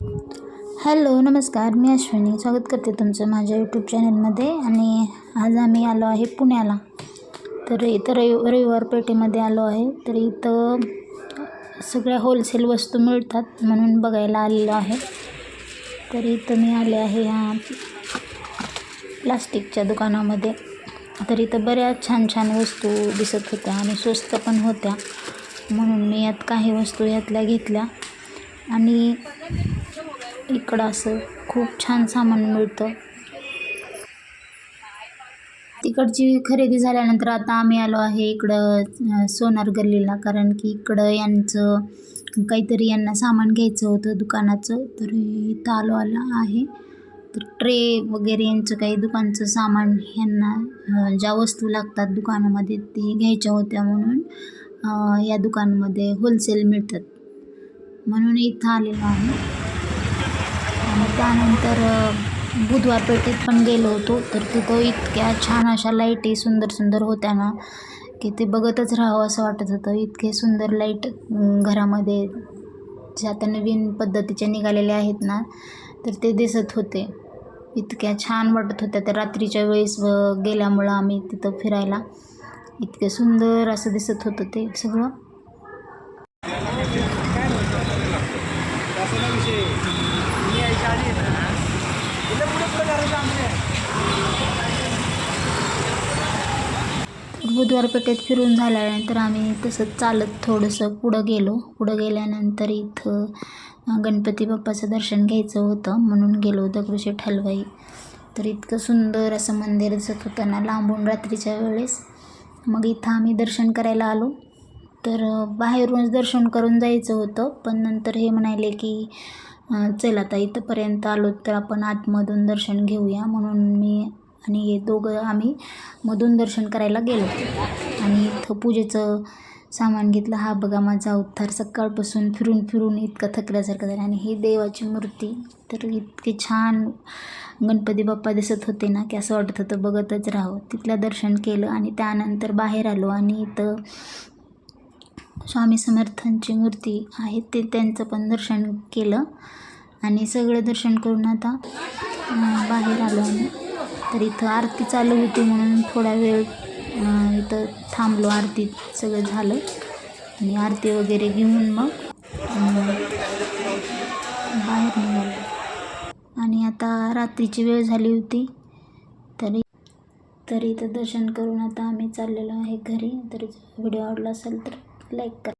Hello नमस्कार, मी अश्विनी स्वागत करते तुमचं माझ्या यूट्यूब चॅनलमध्ये. आणि आज आम्ही आलो आहे पुण्याला. तर इथं रविवार पेठेमध्ये आलो आहे. तर इथं सगळ्या होलसेल वस्तू मिळतात म्हणून बघायला आलेलो आहे. तर इथं मी आले आहे ह्या प्लास्टिकच्या दुकानामध्ये. तर इथं बऱ्याच छान छान वस्तू दिसत होत्या आणि स्वस्त पण होत्या, म्हणून मी यात काही वस्तू यातल्या घेतल्या. आणि इकडं असं खूप छान सामान मिळतं. तिकडची खरेदी झाल्यानंतर आता आम्ही आलो आहे इकडं सोनार गल्लीला, कारण की इकडं यांचं काहीतरी यांना सामान घ्यायचं होतं दुकानाचं. तर इथं आलो आहे. तर ट्रे वगैरे यांचं काही दुकानचं सामान यांना ज्या वस्तू लागतात दुकानामध्ये ते घ्यायच्या होत्या, म्हणून या दुकानामध्ये होलसेल मिळतात म्हणून इथं आलेलो आहे. आणि त्यानंतर बुधवार पेठेत पण गेलो होतो. तर तिथं इतक्या छान अशा लाईटी सुंदर सुंदर होत्या ना, की ते बघतच राहावं असं वाटत होतं. इतके सुंदर लाईट घरामध्ये ज्या आता नवीन पद्धतीचे निघालेले आहेत ना, तर ते दिसत होते. इतक्या छान वाटत होत्या. तर रात्रीच्या वेळेस गेल्यामुळं आम्ही तिथं फिरायला इतकं सुंदर असं दिसत होतं ते सगळं. बुधवार पेठेत फिरून झाल्यानंतर आम्ही तसंच चालत थोडंसं पुढं गेल्यानंतर इथं गणपती बाप्पाचं दर्शन घ्यायचं होतं म्हणून गेलो दगडूशेठ हलवाई. तर इतकं सुंदर असं मंदिर दिसत होतं ना लांबून रात्रीच्या वेळेस. मग इथं आम्ही दर्शन करायला आलो. तर बाहेरूनच दर्शन करून जायचं होतं, पण नंतर हे म्हणाले की चल आता इथंपर्यंत आलो तर आपण आतमधून दर्शन घेऊया, म्हणून मी आणि हे दोघं आम्ही मधून दर्शन करायला गेलो. आणि इथं पूजेचं सामान घेतलं. हा बघा माझा अवतार, सकाळपासून फिरून फिरून इतकं थकल्यासारखं झालं. आणि ही देवाची मूर्ती, तर इतके छान गणपती बाप्पा दिसत होते ना, की असं वाटत होतं बघतच राहावं. तिथलं दर्शन केलं आणि त्यानंतर बाहेर आलो आणि इथं स्वामी समर्थांची मूर्ती आहे ते त्यांचं पण दर्शन केलं. आणि सगळं दर्शन करून आता बाहेर आलो आम्ही. तर इथं आरती चालू होती म्हणून थोडा वेळ इथं थांबलो. आरती सगळं झालं आणि आरती वगैरे घेऊन मग बाहेर निघालो. आणि आता रात्रीची वेळ झाली होती. तर इथं दर्शन करून आता आम्ही चाललेलो आहे घरी. तर व्हिडिओ आवडला असेल तर लाईक करा.